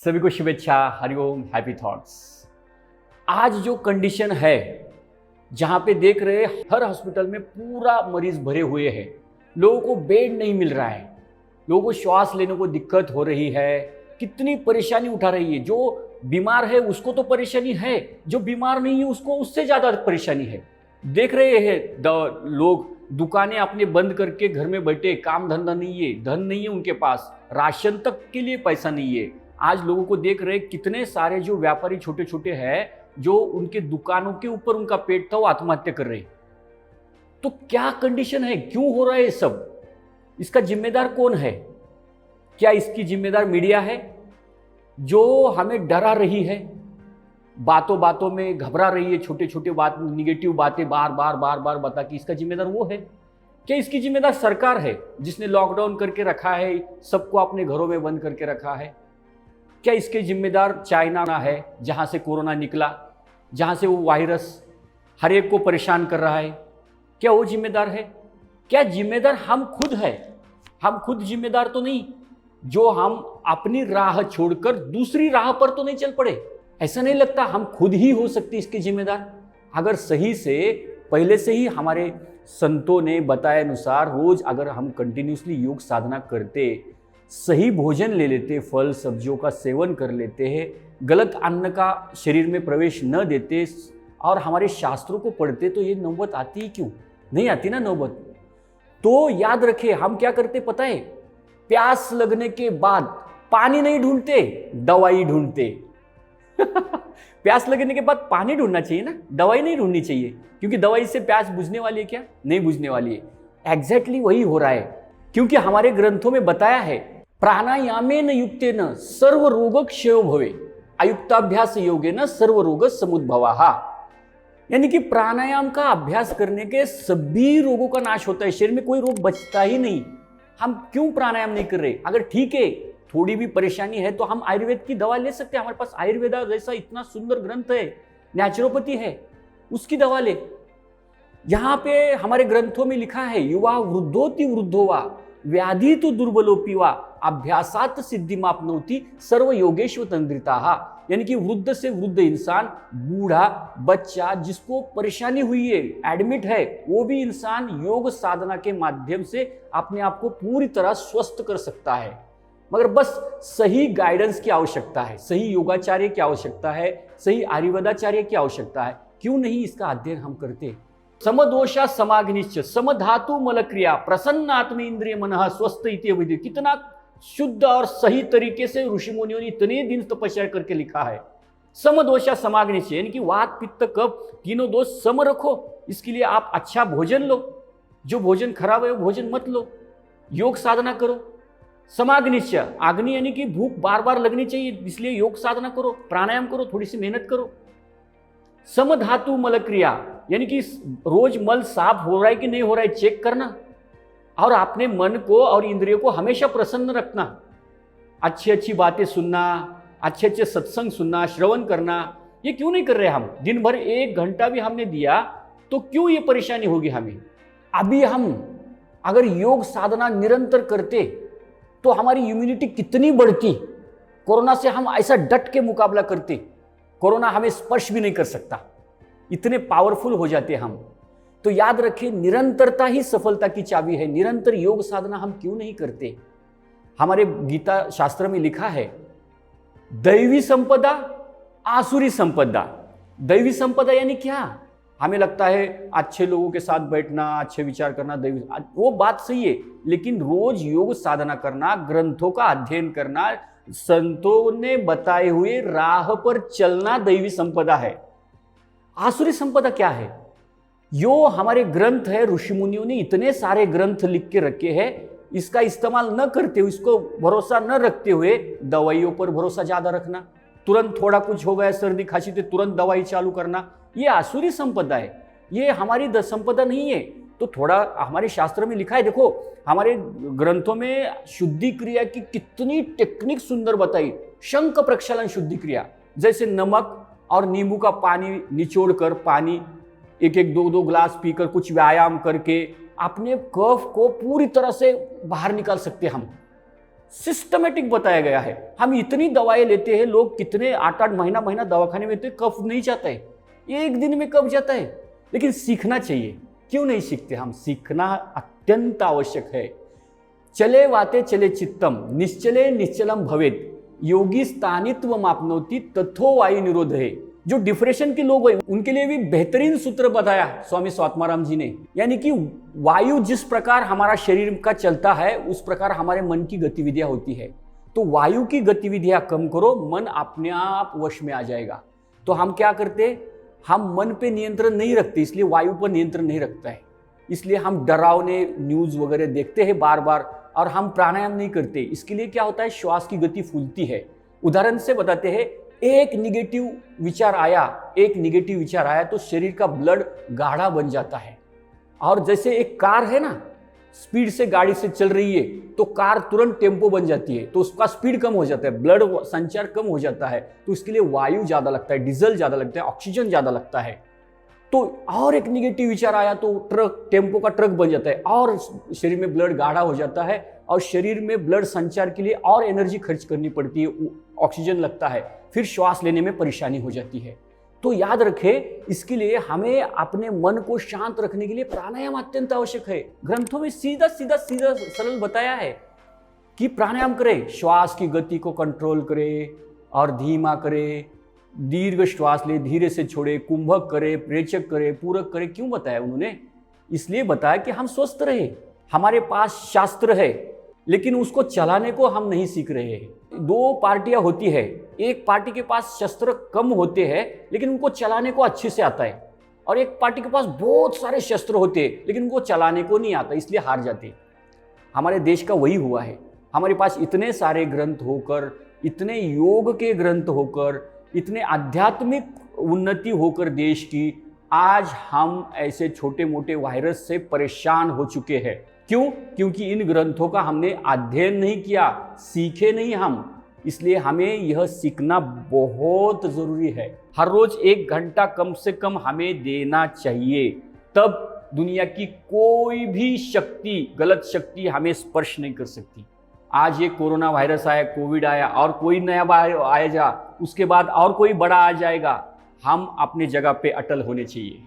सभी को शुभेच्छा, हरिओम, हैप्पी थॉट्स। आज जो कंडीशन है, जहां पे देख रहे हर हॉस्पिटल में पूरा मरीज भरे हुए हैं, लोगों को बेड नहीं मिल रहा है, लोगों को श्वास लेने को दिक्कत हो रही है, कितनी परेशानी उठा रही है। जो बीमार है उसको तो परेशानी है, जो बीमार नहीं है उसको उससे ज्यादा परेशानी है। देख रहे हैं लोग दुकानें अपने बंद करके घर में बैठे, काम धंधा नहीं है, धन नहीं है उनके पास, राशन तक के लिए पैसा नहीं है। आज लोगों को देख रहे कितने सारे जो व्यापारी छोटे छोटे हैं, जो उनके दुकानों के ऊपर उनका पेट था, वो आत्महत्या कर रहे। तो क्या कंडीशन है, क्यों हो रहा है ये सब? इसका जिम्मेदार कौन है? क्या इसकी जिम्मेदार मीडिया है जो हमें डरा रही है, बातों बातों में घबरा रही है, छोटे छोटे बात, निगेटिव बातें बार बार बार बार बता के? इसका जिम्मेदार वो है? क्या इसकी जिम्मेदार सरकार है जिसने लॉकडाउन करके रखा है, सबको अपने घरों में बंद करके रखा है? क्या इसके जिम्मेदार चाइना है, जहां से कोरोना निकला, जहां से वो वायरस हर एक को परेशान कर रहा है? क्या वो जिम्मेदार है? क्या जिम्मेदार हम खुद है? हम खुद जिम्मेदार तो नहीं, जो हम अपनी राह छोड़कर दूसरी राह पर तो नहीं चल पड़े? ऐसा नहीं लगता हम खुद ही हो सकते इसके जिम्मेदार? अगर सही से पहले से ही हमारे संतों ने बताए अनुसार रोज अगर हम कंटिन्यूसली योग साधना करते, सही भोजन ले लेते, फल सब्जियों का सेवन कर लेते हैं, गलत अन्न का शरीर में प्रवेश न देते और हमारे शास्त्रों को पढ़ते, तो ये नौबत आती ही क्यों नहीं आती ना नौबत। तो याद रखे, हम क्या करते पता है? प्यास लगने के बाद पानी नहीं ढूंढते, दवाई ढूंढते। प्यास लगने के बाद पानी ढूंढना चाहिए ना, दवाई नहीं ढूंढनी चाहिए, क्योंकि दवाई से प्यास बुझने वाली है क्या? नहीं बुझने वाली है। एग्जैक्टली वही हो रहा है, क्योंकि हमारे ग्रंथों में बताया है, प्राणायामेन युक्तेन सर्व रोग क्षयो भवे, अयुक्ताभ्यास योगेन सर्व रोग समुद्भवाः। यानी कि प्राणायाम का अभ्यास करने के सभी रोगों का नाश होता है, शरीर में कोई रोग बचता ही नहीं। हम क्यों प्राणायाम नहीं कर रहे? अगर ठीक है थोड़ी भी परेशानी है तो हम आयुर्वेद की दवा ले सकते हैं, हमारे पास आयुर्वेदा जैसा इतना सुंदर ग्रंथ है, नेचुरोपैथी है, उसकी दवा ले। यहां पे हमारे ग्रंथों में लिखा है, युवा वृद्धोति वृद्धो वा व्याधि तो दुर्बलोपि वा अभ्यासात सिद्धि मापनोति सर्व योगेश्वर तंद्रिताः। यानी कि वृद्ध से वृद्ध इंसान, बूढ़ा, बच्चा, जिसको परेशानी हुई है, एडमिट है, वो भी इंसान योग साधना के माध्यम से अपने आप को पूरी तरह स्वस्थ कर सकता है। मगर बस सही गाइडेंस की आवश्यकता है, सही योगाचार्य की आवश्यकता है, सही आयुर्वेदाचार्य की आवश्यकता है। क्यों नहीं इसका अध्ययन हम करते? समदोषा समाग्निश्च समधातु मलक्रिया प्रसन्न आत्म इंद्रिय मनः स्वस्थ इति विधि। कितना शुद्ध और सही तरीके से ऋषि मुनियों ने इतने दिन तपस्या करके लिखा है। समदोषा समाग्निश्च, यानी कि वात पित्त कफ तीनों दोष सम रखो। इसके लिए आप अच्छा भोजन लो, जो भोजन खराब है वो भोजन मत लो, योग साधना करो। समाग्निश्च, अग्नि यानी कि भूख बार बार लगनी चाहिए, इसलिए योग साधना करो, प्राणायाम करो, थोड़ी सी मेहनत करो। समधातु मल क्रिया, यानी कि रोज मल साफ हो रहा है कि नहीं हो रहा है चेक करना, और अपने मन को और इंद्रियों को हमेशा प्रसन्न रखना। अच्छी अच्छी बातें सुनना, अच्छे अच्छे सत्संग सुनना, श्रवण करना, ये क्यों नहीं कर रहे हम? दिन भर 1 घंटा भी हमने दिया तो क्यों ये परेशानी होगी हमें? अभी हम अगर योग साधना निरंतर करते तो हमारी इम्यूनिटी कितनी बढ़ती, कोरोना से हम ऐसा डट के मुकाबला करते, कोरोना हमें स्पर्श भी नहीं कर सकता, इतने पावरफुल हो जाते हम। तो याद रखें, निरंतरता ही सफलता की चाबी है। निरंतर योग साधना हम क्यों नहीं करते? हमारे गीता शास्त्र में लिखा है, दैवी संपदा आसुरी संपदा। दैवी संपदा यानी क्या? हमें लगता है अच्छे लोगों के साथ बैठना, अच्छे विचार करना दैवी, वो बात सही है, लेकिन रोज योग साधना करना, ग्रंथों का अध्ययन करना, संतों ने बताए हुए राह पर चलना दैवी संपदा है। आसुरी संपदा क्या है? यो हमारे ग्रंथ है, ऋषि मुनियों ने इतने सारे ग्रंथ लिख के रखे हैं, इसका इस्तेमाल न करते हुए, इसको भरोसा न रखते हुए दवाइयों पर भरोसा ज्यादा रखना, तुरंत थोड़ा कुछ हो गया सर्दी खांसी तो तुरंत दवाई चालू करना, ये आसुरी संपदा है, ये हमारी संपदा नहीं है। तो थोड़ा हमारे शास्त्र में लिखा है, देखो हमारे ग्रंथों में शुद्धि क्रिया की कितनी टेक्निक सुंदर बताई। शंख प्रक्षालन शुद्धि क्रिया, जैसे नमक और नींबू का पानी निचोड़ कर, पानी 1-1 2-2 ग्लास पीकर, कुछ व्यायाम करके अपने कफ को पूरी तरह से बाहर निकाल सकते हम। सिस्टमेटिक बताया गया है। हम इतनी दवाएं लेते हैं, लोग कितने 8-8 महीना दवाखाने में तो कफ नहीं जाता है, एक दिन में कफ जाता है। लेकिन सीखना चाहिए, क्यों नहीं सीखते हम? सीखना अत्यंत आवश्यक है। चले वाते चले चित्तम निश्चले निश्चलम भवेत योगी स्थानित्व मापनोति तथो वायु निरोध है। जो डिप्रेशन के लोग हैं उनके लिए भी बेहतरीन सूत्र बताया स्वामी स्वात्माराम जी ने, यानी कि वायु जिस प्रकार हमारा शरीर का चलता है उस प्रकार हमारे मन की गतिविधियां होती है। तो वायु की गतिविधियां कम करो, मन अपने आप वश में आ जाएगा। तो हम क्या करते, हम मन पे नियंत्रण नहीं रखते, इसलिए वायु पर नियंत्रण नहीं रखता है। इसलिए हम डरावने न्यूज वगैरह देखते हैं बार बार, और हम प्राणायाम नहीं करते। इसके लिए क्या होता है, श्वास की गति फूलती है। उदाहरण से बताते हैं, एक निगेटिव विचार आया तो शरीर का ब्लड गाढ़ा बन जाता है। और जैसे एक कार है ना, स्पीड से गाड़ी से चल रही है तो कार तुरंत टेम्पो बन जाती है, तो उसका स्पीड कम हो जाता है, ब्लड संचार कम हो जाता है, तो इसके लिए वायु ज्यादा लगता है, डीजल ज्यादा लगता है, ऑक्सीजन ज्यादा लगता है। तो और एक निगेटिव विचार आया तो टेम्पो का ट्रक बन जाता है, और शरीर में ब्लड गाढ़ा हो जाता है, और शरीर में ब्लड संचार के लिए और एनर्जी खर्च करनी पड़ती है, ऑक्सीजन लगता है, फिर श्वास लेने में परेशानी हो जाती है। तो याद रखें, इसके लिए हमें अपने मन को शांत रखने के लिए प्राणायाम अत्यंत आवश्यक है। ग्रंथों में सीधा सरल बताया है कि प्राणायाम करें, श्वास की गति को कंट्रोल करें और धीमा करें, दीर्घ श्वास ले, धीरे से छोड़े, कुंभक करे, प्रेचक करे, पूरक करे। क्यों बताया उन्होंने? इसलिए बताया कि हम स्वस्थ रहे। हमारे पास शास्त्र है, लेकिन उसको चलाने को हम नहीं सीख रहे हैं। दो पार्टियां होती है, एक पार्टी के पास शस्त्र कम होते हैं लेकिन उनको चलाने को अच्छे से आता है, और एक पार्टी के पास बहुत सारे शस्त्र होते हैं लेकिन उनको चलाने को नहीं आता, इसलिए हार जाते। हमारे देश का वही हुआ है। हमारे पास इतने सारे ग्रंथ होकर, इतने योग के ग्रंथ होकर, इतने आध्यात्मिक उन्नति होकर देश की, आज हम ऐसे छोटे मोटे वायरस से परेशान हो चुके हैं। क्यों? क्योंकि इन ग्रंथों का हमने अध्ययन नहीं किया, सीखे नहीं हम। इसलिए हमें यह सीखना बहुत जरूरी है। हर रोज 1 घंटा कम से कम हमें देना चाहिए, तब दुनिया की कोई भी शक्ति, गलत शक्ति हमें स्पर्श नहीं कर सकती। आज ये कोरोना वायरस आया, कोविड आया, और कोई नया आएगा, उसके बाद और कोई बड़ा आ जाएगा। हम अपने जगह पे अटल होने चाहिए।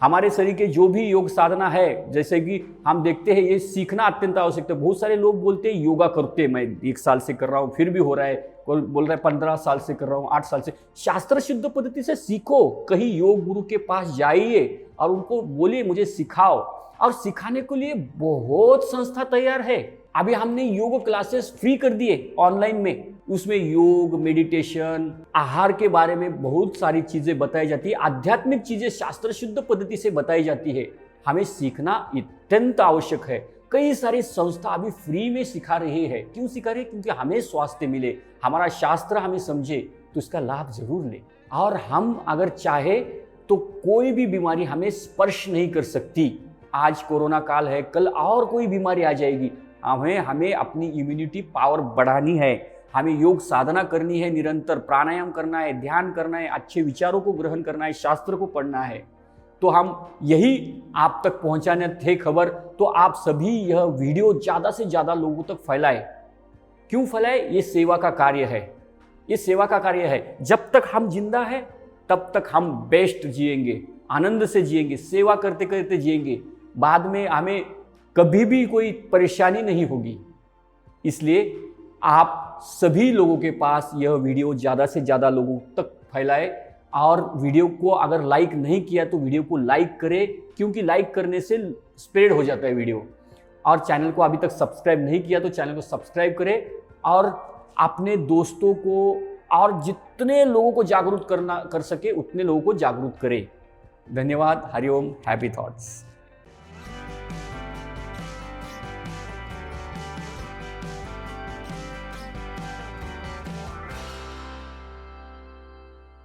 हमारे शरीर के जो भी योग साधना है, जैसे कि हम देखते हैं, ये सीखना अत्यंत आवश्यक है। बहुत सारे लोग बोलते हैं योगा करते, मैं 1 साल से कर रहा हूँ फिर भी हो रहा है, कोई बोल रहा है 15 साल से कर रहा हूँ, 8 साल से। शास्त्र शुद्ध पद्धति से सीखो, कहीं योग गुरु के पास जाइए और उनको बोलिए मुझे सिखाओ। और सिखाने के लिए बहुत संस्था तैयार है। अभी हमने योग क्लासेस फ्री कर दिए ऑनलाइन में, उसमें योग, मेडिटेशन, आहार के बारे में बहुत सारी चीजें बताई जाती है, आध्यात्मिक चीजें शास्त्र शुद्ध पद्धति से बताई जाती है। हमें सीखना अत्यंत आवश्यक है। कई सारी संस्था अभी फ्री में सिखा रही है। क्यों सिखा रही है? क्योंकि हमें स्वास्थ्य मिले, हमारा शास्त्र हमें समझे, तो इसका लाभ जरूर ले। और हम अगर चाहे तो कोई भी बीमारी हमें स्पर्श नहीं कर सकती। आज कोरोना काल है, कल और कोई बीमारी आ जाएगी। हमें अपनी इम्यूनिटी पावर बढ़ानी है, हमें योग साधना करनी है, निरंतर प्राणायाम करना है, ध्यान करना है, अच्छे विचारों को ग्रहण करना है, शास्त्र को पढ़ना है। तो हम यही आप तक पहुंचाने थे खबर। तो आप सभी यह वीडियो ज़्यादा से ज़्यादा लोगों तक फैलाएं। क्यों फैलाएं? ये सेवा का कार्य है, ये सेवा का कार्य है। जब तक हम जिंदा है तब तक हम बेस्ट जिएंगे, आनंद से जिएंगे, सेवा करते करते जिएंगे। बाद में हमें कभी भी कोई परेशानी नहीं होगी। इसलिए आप सभी लोगों के पास यह वीडियो ज़्यादा से ज़्यादा लोगों तक फैलाए। और वीडियो को अगर लाइक नहीं किया तो वीडियो को लाइक करें, क्योंकि लाइक करने से स्प्रेड हो जाता है वीडियो। और चैनल को अभी तक सब्सक्राइब नहीं किया तो चैनल को सब्सक्राइब करें, और अपने दोस्तों को और जितने लोगों को जागरूक कर सके उतने लोगों को जागरूक करें। धन्यवाद। हरिओम। Happy thoughts.